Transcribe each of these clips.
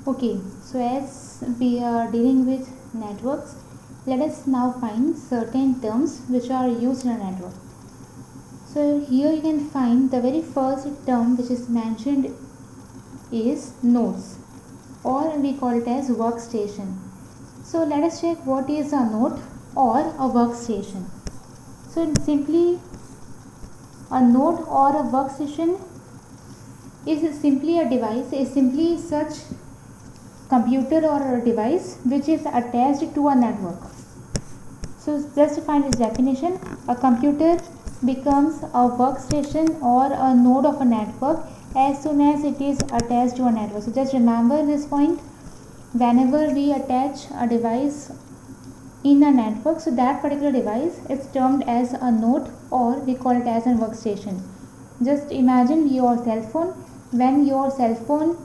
Okay, so as we are dealing with networks, let us now find certain terms which are used in a network. So here you can find the very first term which is mentioned is nodes, or we call it as workstation. So let us check what is a node or a workstation. So simply a node or a workstation is simply a device, is simply such computer or a device which is attached to a network. So just to find its definition, a computer becomes a workstation or a node of a network as soon as it is attached to a network. So just remember this point. Whenever we attach a device in a network, so that particular device is termed as a node, or we call it as a workstation. Just imagine your cell phone. When your cell phone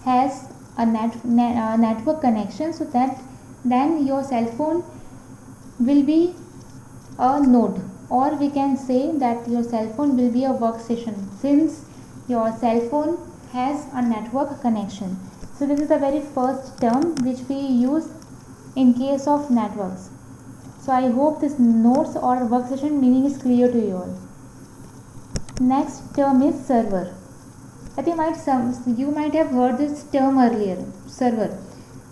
has a network connection, so that then your cell phone will be a node, or we can say that your cell phone will be a workstation since your cell phone has a network connection. So this is the very first term which we use in case of networks. So I hope this nodes or workstation meaning is clear to you all. Next term is server. I think you might have heard this term earlier, server.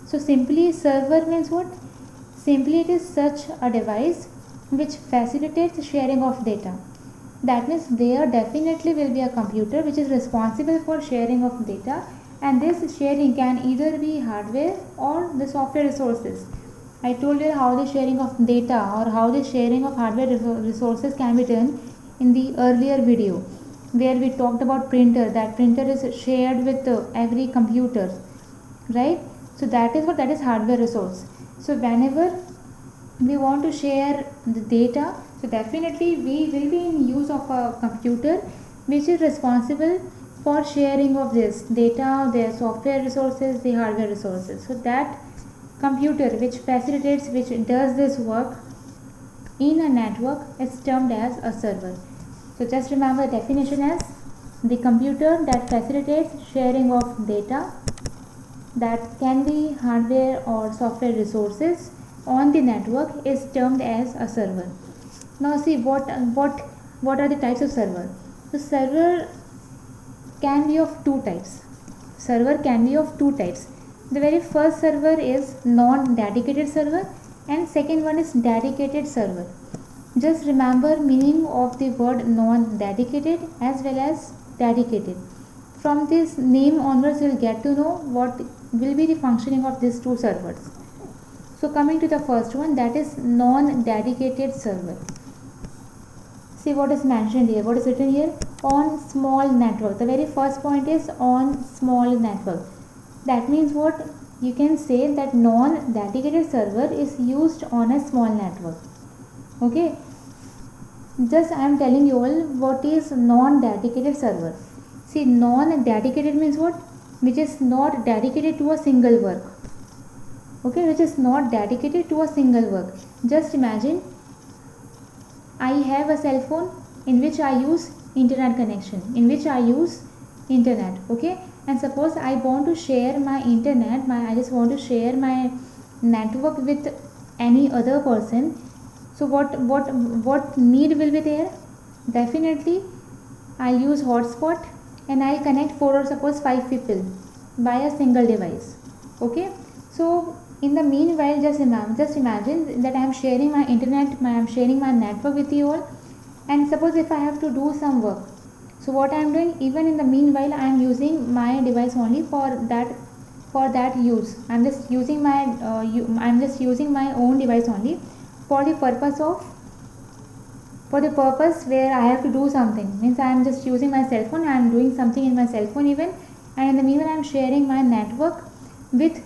So simply server means what? Simply it is such a device which facilitates sharing of data. That means there definitely will be a computer which is responsible for sharing of data, and this sharing can either be hardware or the software resources. I told you how the sharing of data or how the sharing of hardware resources can be done in the earlier video, where we talked about printer. That printer is shared with every computer, right? So that is what, that is hardware resource. So whenever we want to share the data, so definitely we will be in use of a computer which is responsible for sharing of this data, their software resources, the hardware resources. So that computer which facilitates, which does this work in a network is termed as a server. So just remember the definition as the computer that facilitates sharing of data, that can be hardware or software resources on the network, is termed as a server. Now see what are the types of server. The server can be of two types. Server can be of two types. The very first server is non-dedicated server, and second one is dedicated server. Just remember meaning of the word non-dedicated as well as dedicated. From this name onwards, you will get to know what will be the functioning of these two servers. So coming to the first one, that is non-dedicated server. See what is mentioned here, what is written here? On small network. The very first point is on small network. That means what? You can say that non-dedicated server is used on a small network. Okay. Just I am telling you all what is non-dedicated server. See, non-dedicated means what? Which is not dedicated to a single work. Okay, which is not dedicated to a single work. Just imagine I have a cell phone in which I use internet connection, in which I use internet. Okay, and suppose I want to share my internet, I just want to share my network with any other person. So what need will be there? Definitely I'll use hotspot and I'll connect 4 or suppose 5 people by a single device. Okay, so in the meanwhile, just imagine that I am sharing my internet, I am sharing my network with you all, and suppose if I have to do some work, so what I am doing, even in the meanwhile I am using my device only for that use. I am just using my own device only for the purpose where I have to do something. Means I am just using my cell phone, I am doing something in my cell phone even, and in the meanwhile I am sharing my network with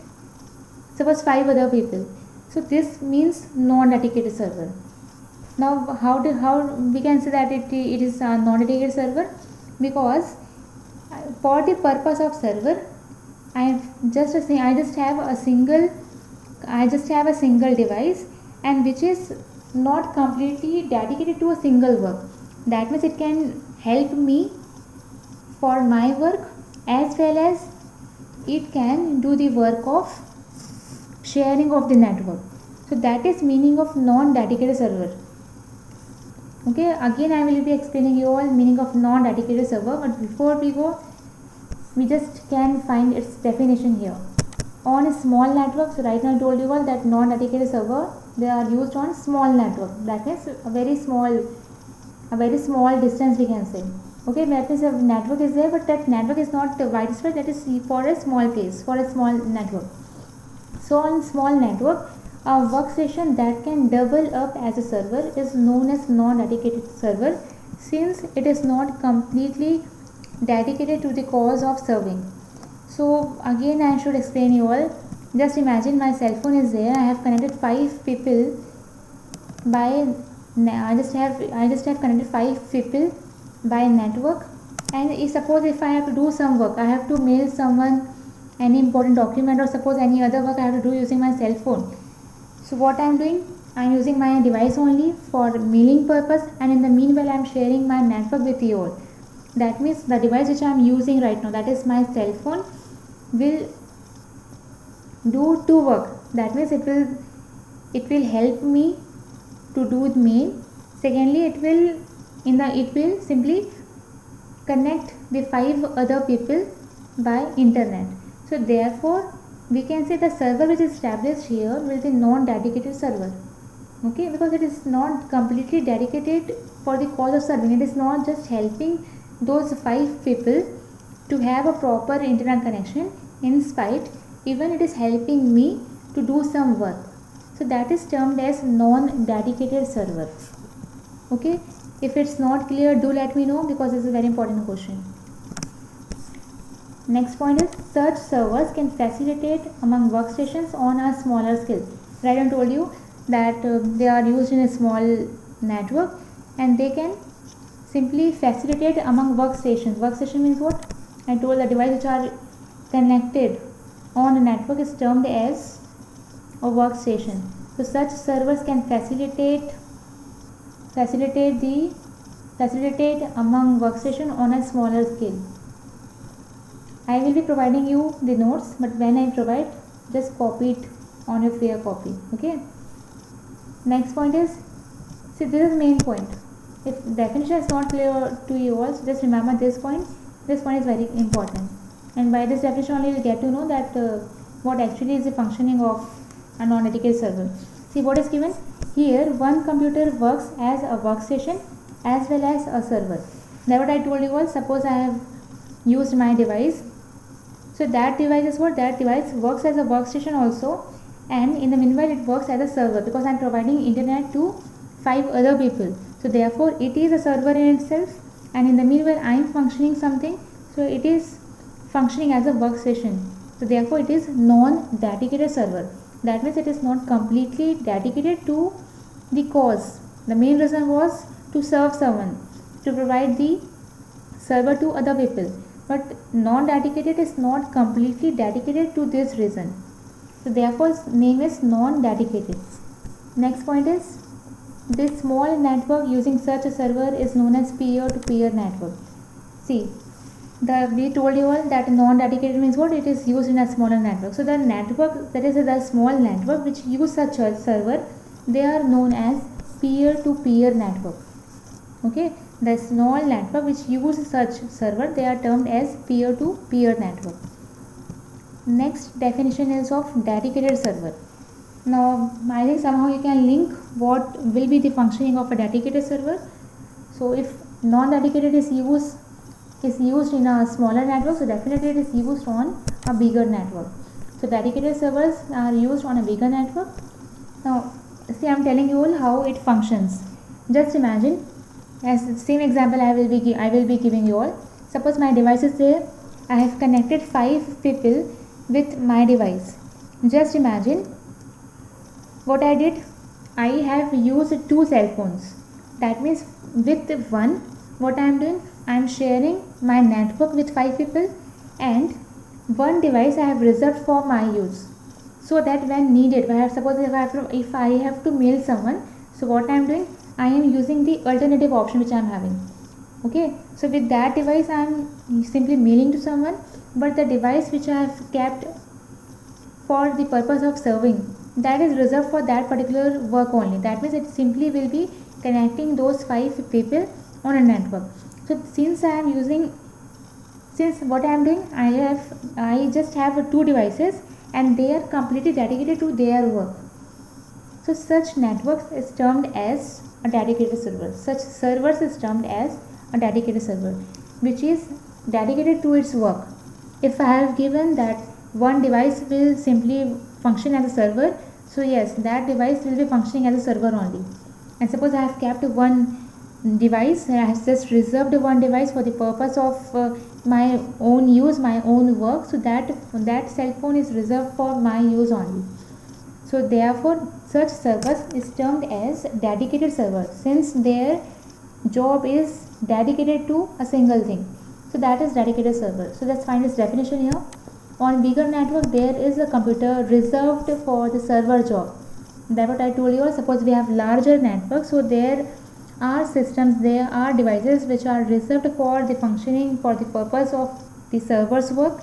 suppose 5 other people. So this means non-dedicated server. Now how we can say that it is a non-dedicated server? Because for the purpose of server, I just have a single device, and which is not completely dedicated to a single work. That means it can help me for my work, as well as it can do the work of sharing of the network. So that is meaning of non-dedicated server. Okay, again I will be explaining you all meaning of non-dedicated server, but before we go, we just can find its definition here. On a small network, so right now I told you all that non-dedicated server, they are used on small network. That means a very small distance we can say. Okay, that means a network is there, but that network is not widespread. That is for a small case, for a small network. So on small network, a workstation that can double up as a server is known as non-dedicated server, since it is not completely dedicated to the cause of serving. So again I should explain you all. Just imagine my cell phone is there. I have connected 5 people by I just have connected 5 people by network, and suppose if I have to do some work, I have to mail someone any important document, or suppose any other work I have to do using my cell phone. So what I am doing, I am using my device only for mailing purpose, and in the meanwhile I am sharing my network with you all. That means the device which I am using right now, that is my cell phone, will do 2 work. That means it will help me to do the mail. Secondly, it will simply connect the 5 other people by internet. So therefore we can say the server which is established here will be non-dedicated server. Okay, because it is not completely dedicated for the cause of serving. It is not just helping those 5 people to have a proper internet connection. In spite, even it is helping me to do some work. So that is termed as non-dedicated server. Okay, if it's not clear, do let me know, because this is a very important question. Next point is, such servers can facilitate among workstations on a smaller scale. Right, I told you that they are used in a small network, and they can simply facilitate among workstations. Workstation means what? I told the devices which are connected on a network is termed as a workstation. So such servers can facilitate among workstation on a smaller scale. I will be providing you the notes, but when I provide, just copy it on your fair copy. Okay. Next point is, see, this is main point. If definition is not clear to you all, so just remember this point. This point is very important, and by this definition only you will get to know that what actually is the functioning of a non-dedicated server. See what is given here. One computer works as a workstation as well as a server. Now what I told you was, suppose I have used my device. So that device is what? That device works as a workstation also, and in the meanwhile it works as a server, because I am providing internet to 5 other people. So therefore it is a server in itself, and in the meanwhile I am functioning something, so it is functioning as a workstation. So therefore it is non-dedicated server. That means it is not completely dedicated to the cause. The main reason was to serve someone, to provide the server to other people, but non-dedicated is not completely dedicated to this reason. So therefore its name is non-dedicated. Next point is, this small network using such a server is known as peer-to-peer network. See, we told you all that non-dedicated means what? It is used in a smaller network. So the network, that is the small network which use such a server, they are known as peer-to-peer network. Okay, the small network which use such server, they are termed as peer-to-peer network. Next definition is of dedicated server. Now I think somehow you can link what will be the functioning of a dedicated server. So if non-dedicated is used in a smaller network, so definitely it is used on a bigger network. So dedicated servers are used on a bigger network. Now see, I am telling you all how it functions. Just imagine, as the same example I will be giving you all. Suppose my device is there. I have connected 5 people with my device. Just imagine what I did. I have used 2 cell phones. That means with one, what I am doing, I am sharing my network with 5 people, and one device I have reserved for my use, so that when needed, suppose if I have to mail someone, so what I am doing, I am using the alternative option which I am having. Okay, so with that device I am simply mailing to someone, but the device which I have kept for the purpose of serving, that is reserved for that particular work only. That means it simply will be connecting those 5 people on a network. So since what I am doing, I just have 2 devices and they are completely dedicated to their work. So such networks is termed as a dedicated server. Such servers is termed as a dedicated server, which is dedicated to its work. If I have given that one device will simply function as a server, so yes, that device will be functioning as a server only. And suppose I have kept one device, I have just reserved one device for the purpose of my own use, my own work, so that cell phone is reserved for my use only. So therefore such servers is termed as dedicated server, since their job is dedicated to a single thing. So that is dedicated server. So let's find its definition here. On bigger network there is a computer reserved for the server job. That's what I told you. Suppose we have larger network, so there are systems, there are devices which are reserved for the functioning, for the purpose of the server's work,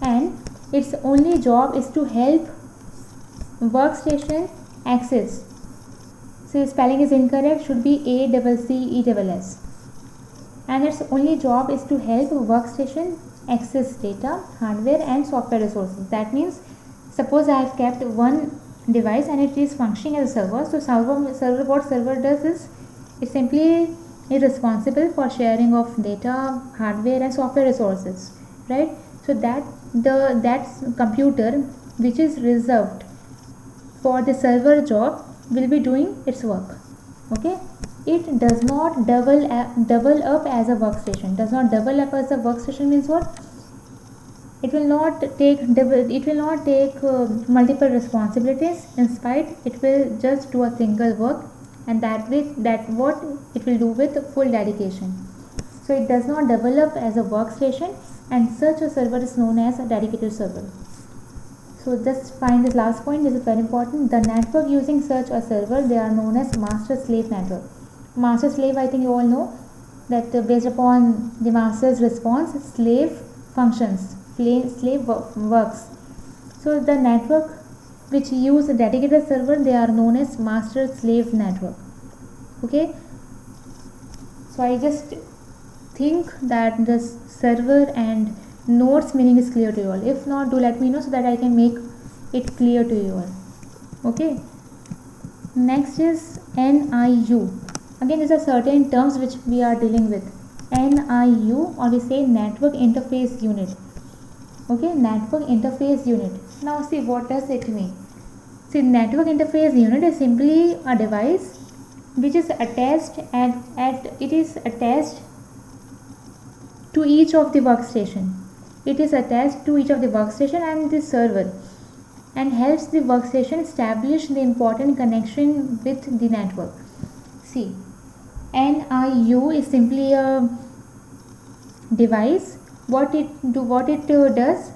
and its only job is to help workstation access. So spelling is incorrect, should be ACCESS. And its only job is to help workstation access data, hardware and software resources. That means suppose I have kept one device and it is functioning as a server. So what server does is it simply is responsible for sharing of data, hardware and software resources, right? So that computer which is reserved for the server job will be doing its work. Okay, it does not double up as a workstation. Does not double up as a workstation means what? It will not take multiple responsibilities. Instead, it will just do a single work, and that what it will do with full dedication. So it does not develop as a workstation, and such a server is known as a dedicated server. So just find this last point. This is very important. The network using such a server, they are known as master slave network. Master slave, I think you all know that based upon the master's response, slave functions, slave works. So the network which use a dedicated server, they are known as master slave network. Okay, so I just think that this server and nodes meaning is clear to you all. If not, do let me know so that I can make it clear to you all. Okay, next is NIU. Again, these are certain terms which we are dealing with. NIU, or we say network interface unit. Okay, network interface unit. Now see, what does it mean? See, network interface unit is simply a device which is attached to each of the workstation. It is attached to each of the workstation and the server, and helps the workstation establish the important connection with the network. See, NIU is simply a device. What it does,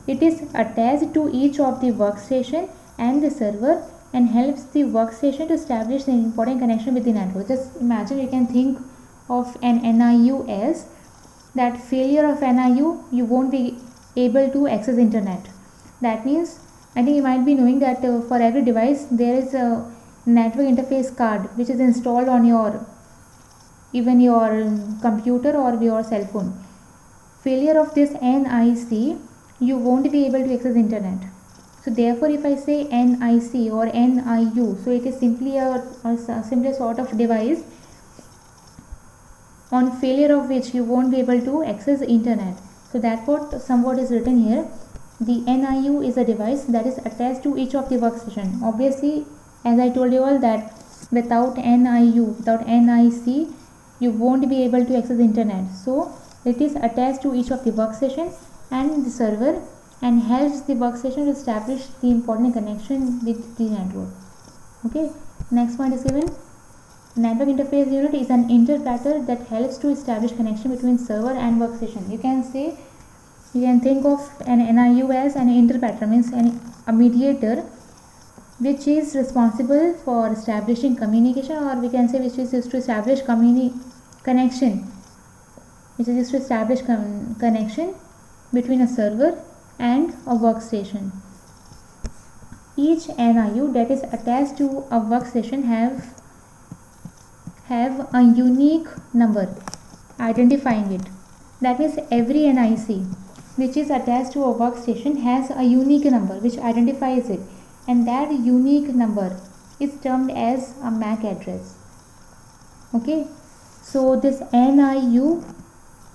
it is attached to each of the workstation and the server, and helps the workstation to establish the important connection with the network. Just imagine, you can think of an NIU as that failure of NIU, you won't be able to access internet. That means, I think you might be knowing that for every device there is a network interface card which is installed on your computer or your cell phone. Failure of this NIC, you won't be able to access internet. So therefore, if I say NIC or NIU, so it is simply a sort of device on failure of which you won't be able to access internet. So that what somewhat is written here. The NIU is a device that is attached to each of the workstation. Obviously, as I told you all that without NIU, without NIC, you won't be able to access internet. So it is attached to each of the workstation and the server, and helps the workstation to establish the important connection with the network. Okay, next point is given. Network interface unit is an interpreter that helps to establish connection between server and workstation. You can think of an NIU as an interpreter, means a mediator which is responsible for establishing communication, or we can say which is used to establish connection which is used to establish connection between a server and a workstation. Each NIU that is attached to a workstation have a unique number identifying it. That means every NIC which is attached to a workstation has a unique number which identifies it, and that unique number is termed as a MAC address. Okay, so this NIU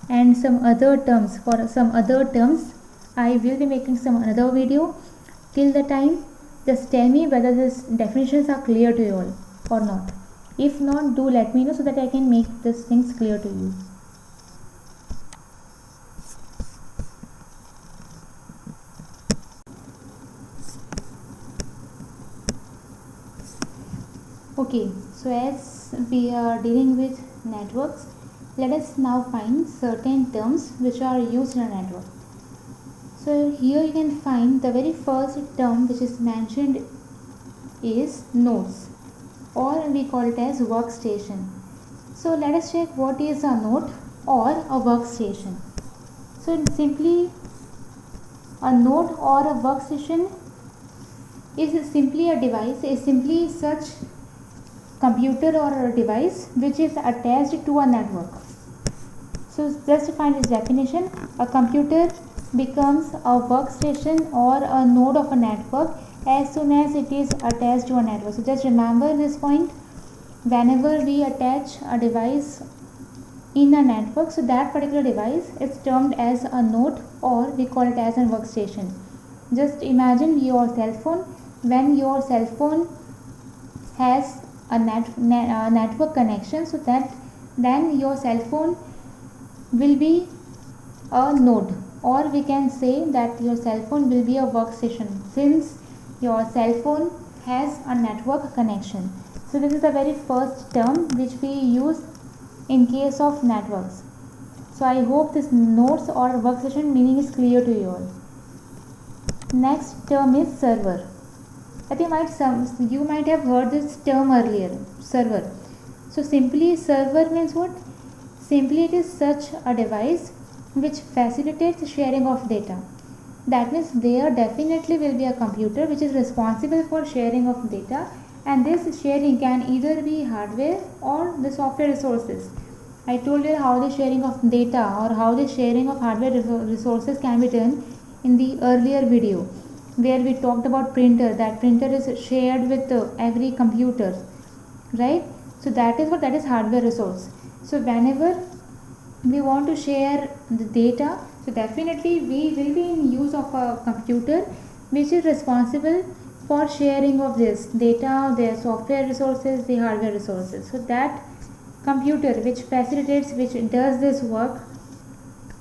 and some other terms, for some other terms I will be making some another video. Till the time, just tell me whether these definitions are clear to you all or not. If not, do let me know so that I can make these things clear to you. Okay, so as we are dealing with networks, let us now find certain terms which are used in a network. So here you can find the very first term which is mentioned is nodes, or we call it as workstation. So let us check what is a node or a workstation. So simply a node or a workstation is simply a device, is simply such computer or a device which is attached to a network. So just to find its definition, a computer becomes a workstation or a node of a network as soon as it is attached to a network. So just remember this point. Whenever we attach a device in a network, so that particular device is termed as a node, or we call it as a workstation. Just imagine your cell phone. When your cell phone has a network connection, so that then your cell phone will be a node, or we can say that your cell phone will be a workstation since your cell phone has a network connection. So this is the very first term which we use in case of networks. So I hope this nodes or workstation meaning is clear to you all. Next term is server. I think you might have heard this term earlier, server. So simply server means what? Simply it is such a device which facilitates sharing of data. That means there definitely will be a computer which is responsible for sharing of data, and this sharing can either be hardware or the software resources. I told you how the sharing of data or how the sharing of hardware resources can be done in the earlier video, where we talked about printer. That printer is shared with every computer, right? So that is what, that is hardware resource. So whenever we want to share the data, so definitely we will be in use of a computer which is responsible for sharing of this data, their software resources, the hardware resources. So that computer which facilitates, which does this work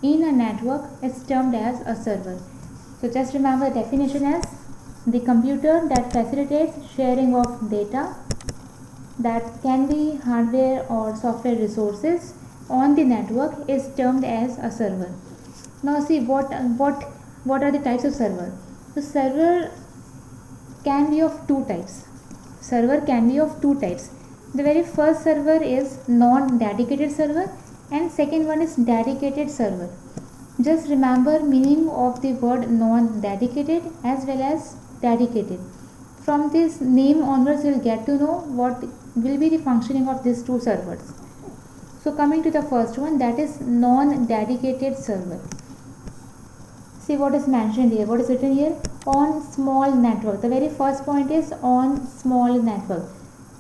in a network is termed as a server. So just remember the definition as the computer that facilitates sharing of data, that can be hardware or software resources on the network, is termed as a server. Now see what are the types of server. The server can be of two types. Server can be of two types. The very first server is non-dedicated server, and second one is dedicated server. Just remember meaning of the word non-dedicated as well as dedicated. From this name onwards, you will get to know what will be the functioning of these two servers. So coming to the first one, that is non-dedicated server. See what is mentioned here, what is written here? On small network. The very first point is on small network.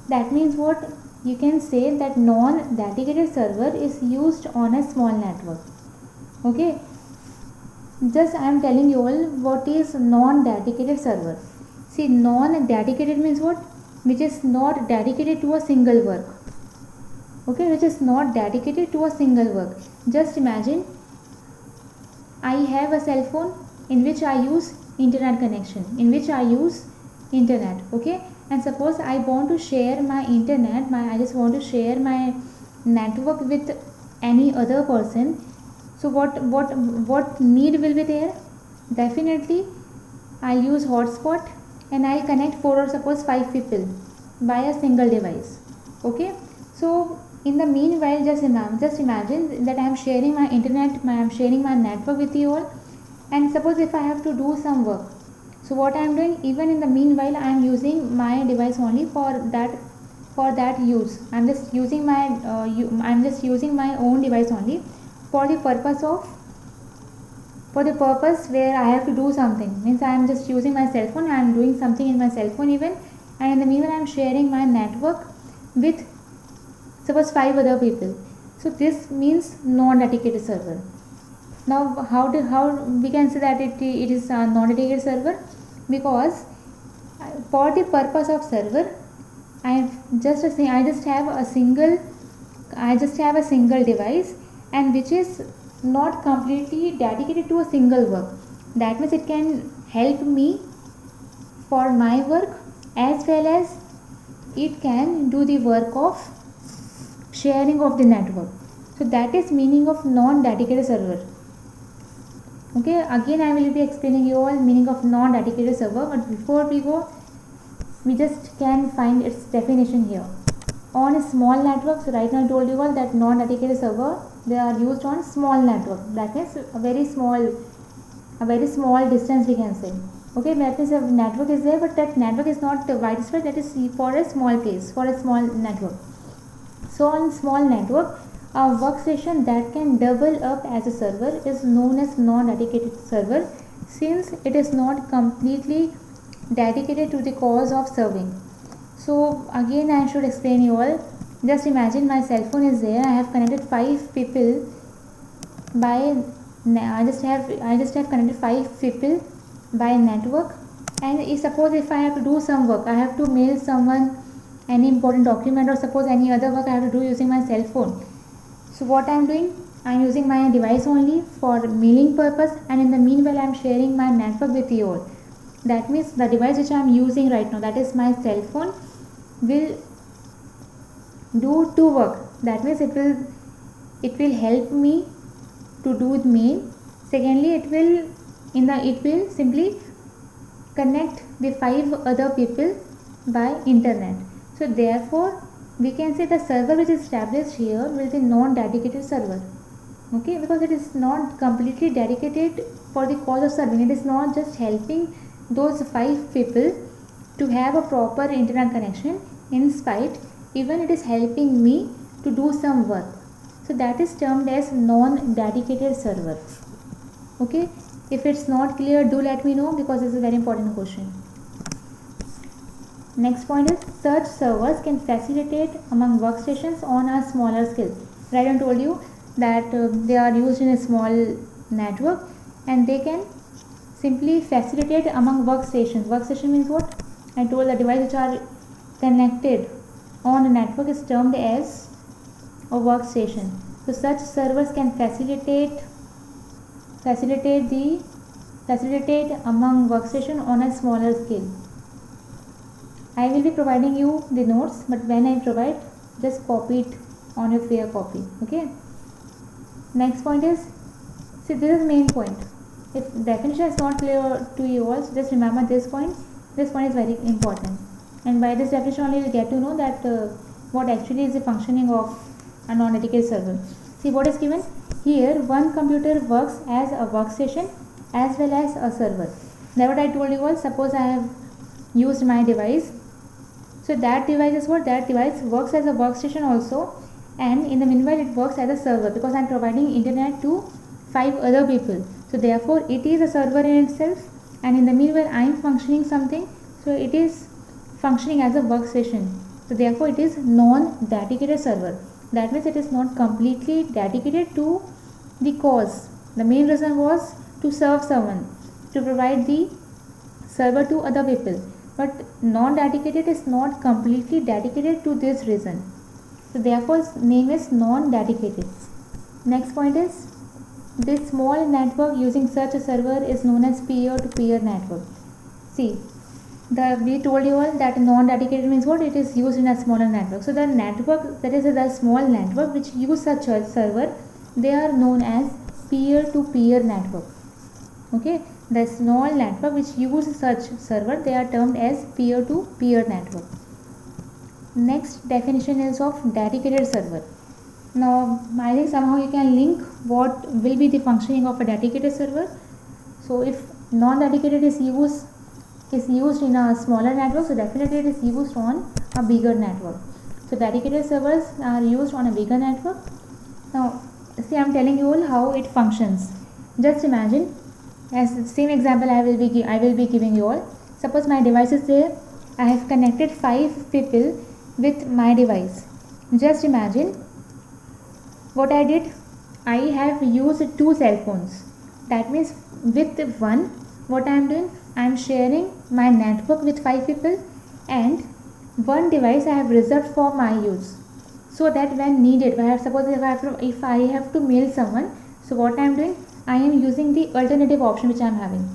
That means what? You can say that non-dedicated server is used on a small network. Okay. Just I am telling you all what is non-dedicated server. See, non-dedicated means what? Which is not dedicated to a single work. Okay, which is not dedicated to a single work. Just imagine I have a cell phone in which I use internet connection, in which I use internet. Okay, and suppose I want to share my internet, I just want to share my network with any other person. So what need will be there? Definitely I'll use hotspot and I'll connect 4 or suppose 5 people by a single device. Okay, so in the meanwhile, just imagine that I am sharing my internet, I am sharing my network with you all, and suppose if I have to do some work, so what I am doing, even in the meanwhile I am using my device only for that use. I'm just using my own device only for the purpose where I have to do something. Means I am just using my cell phone, I am doing something in my cell phone even, and in the meanwhile I am sharing my network with suppose 5 other people. So this means non-dedicated server. Now how we can say that it is a non-dedicated server? Because for the purpose of server, I just have a single device, and which is not completely dedicated to a single work. That means it can help me for my work, as well as it can do the work of sharing of the network. So that is meaning of non-dedicated server. Okay, again I will be explaining you all meaning of non-dedicated server, but before we go, we just can find its definition here. On a small network, so right now I told you all that non-dedicated server, they are used on small network. That means a very small distance we can say. Okay, that means a network is there, but that network is not widespread. That is for a small place, for a small network. So on small network, a workstation that can double up as a server is known as non-dedicated server, since it is not completely dedicated to the cause of serving. So again I should explain you all. Just imagine my cell phone is there. I have connected 5 people by I just have connected 5 people by network, and suppose if I have to do some work, I have to mail someone any important document, or suppose any other work I have to do using my cell phone. So what I am doing, I am using my device only for mailing purpose, and in the meanwhile I am sharing my network with you all. That means the device which I am using right now, that is my cell phone, will do 2 work. That means it will help me to do the mail. Secondly, it will simply connect the 5 other people by internet. So therefore we can say the server which is established here will be non-dedicated server. Okay, because it is not completely dedicated for the cause of serving. It is not just helping those 5 people to have a proper internet connection. In spite, even it is helping me to do some work. So that is termed as non-dedicated server. Okay, if it's not clear, do let me know, because this is a very important question. Next point is, such servers can facilitate among workstations on a smaller scale. Right, I told you that they are used in a small network, and they can simply facilitate among workstations. Workstation means what? I told the devices which are connected on a network is termed as a workstation. So such servers can facilitate among workstation on a smaller scale. I will be providing you the notes, but when I provide, just copy it on your fair copy. Okay. Next point is, see, this is main point. If definition is not clear to you all, so just remember this point. This point is very important, and by this definition only you will get to know that what actually is the functioning of a non-dedicated server. See what is given here. One computer works as a workstation as well as a server. Now what I told you was, suppose I have used my device. So that device is what? That device works as a workstation also, and in the meanwhile it works as a server, because I am providing internet to 5 other people. So therefore it is a server in itself, and in the meanwhile I am functioning something, so it is functioning as a workstation. So therefore it is non-dedicated server. That means it is not completely dedicated to the cause. The main reason was to serve someone, to provide the server to other people, but non-dedicated is not completely dedicated to this reason. So therefore its name is non-dedicated. Next point is, this small network using such a server is known as peer-to-peer network. See, we told you all that non-dedicated means what? It is used in a smaller network. So the network, that is the small network which use such a server, they are known as peer-to-peer network. Okay, the small network which use such server, they are termed as peer-to-peer network. Next definition is of dedicated server. Now I think somehow you can link what will be the functioning of a dedicated server. So if non-dedicated is used in a smaller network, so definitely it is used on a bigger network. So dedicated servers are used on a bigger network. Now see, I am telling you all how it functions. Just imagine, as the same example I will be giving you all. Suppose my device is there. I have connected 5 people with my device. Just imagine what I did. I have used 2 cell phones. That means with one, what I am doing, I am sharing my network with 5 people, and one device I have reserved for my use, so that when needed, suppose if I have to mail someone, so what I am doing, I am using the alternative option which I am having.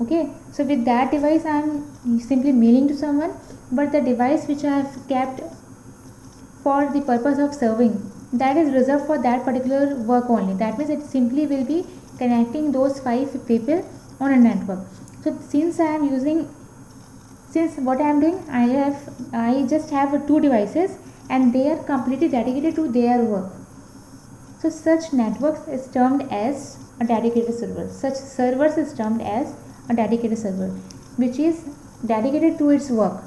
Okay, so with that device I am simply mailing to someone, but the device which I have kept for the purpose of serving, that is reserved for that particular work only. That means it simply will be connecting those 5 people on a network. So since what I am doing, I just have 2 devices and they are completely dedicated to their work. So such networks is termed as a dedicated server. Such servers is termed as a dedicated server, which is dedicated to its work.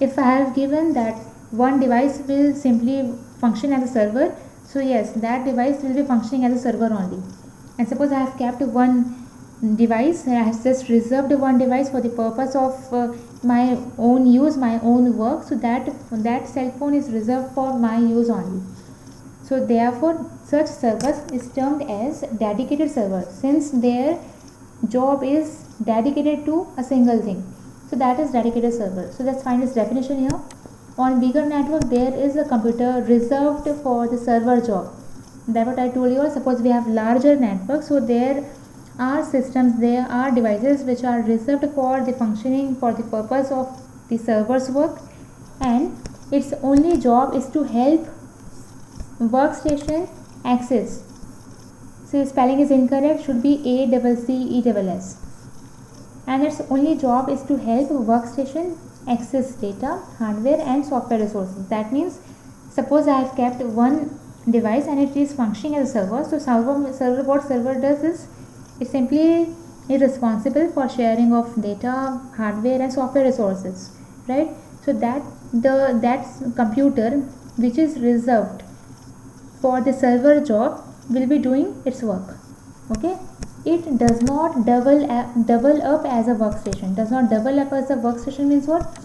If I have given that one device will simply function as a server, so yes, that device will be functioning as a server only. And suppose I have kept one device, I have just reserved one device for the purpose of my own use, my own work, so that cell phone is reserved for my use only. So therefore such servers is termed as dedicated servers, since their job is dedicated to a single thing. So that is dedicated server. So let's find its definition here. On bigger network there is a computer reserved for the server job. That's what I told you. Suppose we have larger network, so there are systems, there are devices which are reserved for the functioning, for the purpose of the server's work, and its only job is to help workstation access. So spelling is incorrect, should be ACCESS. And its only job is to help workstation access data, hardware and software resources. That means suppose I have kept one device and it is functioning as a server. So what server does is it simply is responsible for sharing of data, hardware and software resources, right? So that computer which is reserved for the server job will be doing its work. Okay, it does not double up as a workstation. Does not double up as a workstation means what?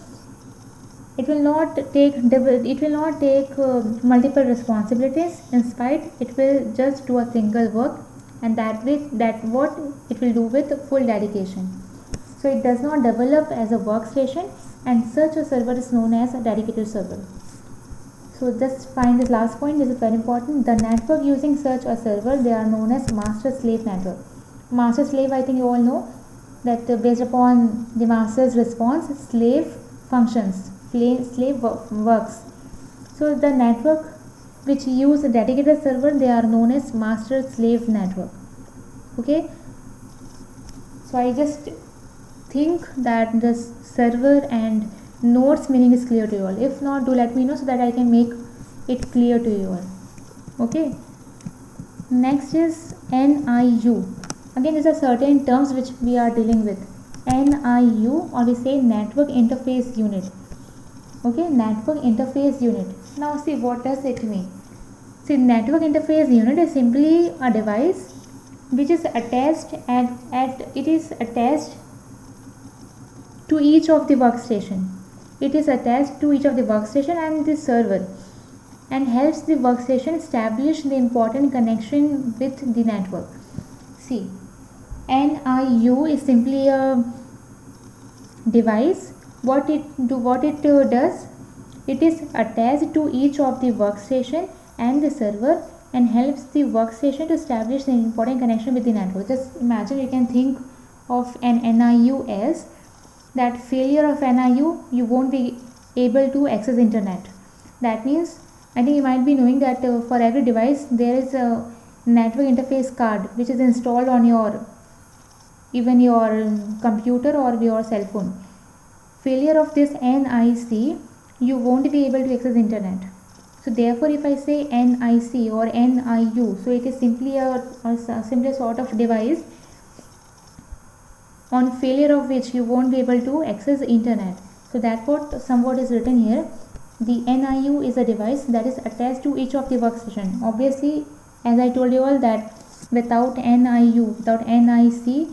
It will not take multiple responsibilities. Instead, it will just do a single work, and that what it will do with full dedication. So it does not develop as a workstation, and such a server is known as a dedicated server. So just find this last point. This is very important. The network using such a server, they are known as master slave network. Master slave, I think you all know that based upon the master's response, slave functions, slave works. So the network which use a dedicated server, they are known as master slave network. Okay, so I just think that this server and nodes meaning is clear to you all. If not, do let me know so that I can make it clear to you all. Okay, next is NIU. Again, these are certain terms which we are dealing with. NIU, or we say network interface unit. Okay, network interface unit. Now see, what does it mean? See, network interface unit is simply a device which is attached to each of the workstation. It is attached to each of the workstation and the server, and helps the workstation establish the important connection with the network. See, NIU is simply a device. What it does, it is attached to each of the workstation and the server, and helps the workstation to establish the important connection with the network. Just imagine, you can think of an NIU as that failure of NIU, you won't be able to access internet. That means, I think you might be knowing that for every device there is a network interface card which is installed on your computer or your cell phone. Failure of this NIC you won't be able to access internet. So therefore if I say NIC or NIU, so it is simply simply a sort of device on failure of which you won't be able to access internet. So that what somewhat is written here. The NIU is a device that is attached to each of the workstation. Obviously, as I told you all that without NIU, without NIC,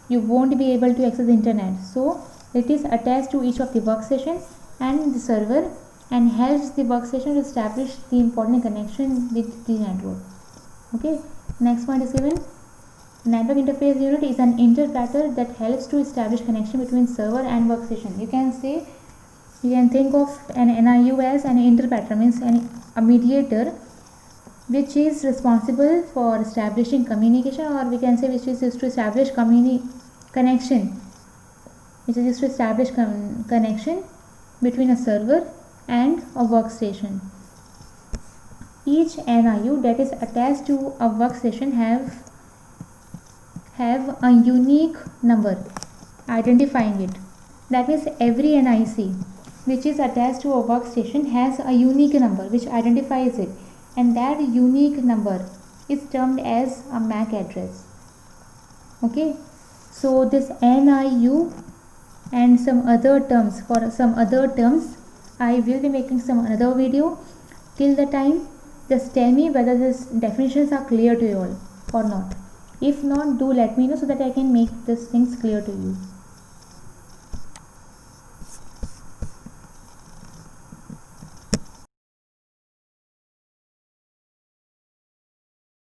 you won't be able to access internet. So it is attached to each of the workstation and the server and helps the workstation to establish the important connection with the network. Okay, next point is given. Network interface unit is an interpreter that helps to establish connection between server and workstation. You can think of an NIU as an interpreter, means a mediator which is responsible for establishing communication, or we can say which is used to establish connection, which is used to establish connection between a server and a workstation. Each NIU that is attached to a workstation have a unique number identifying it. That means every NIC which is attached to a workstation has a unique number which identifies it, and that unique number is termed as a MAC address. Okay, so this NIU and some other terms, for some other terms I will be making some another video. Till the time, just tell me whether these definitions are clear to you all or not. If not, do let me know so that I can make these things clear to you.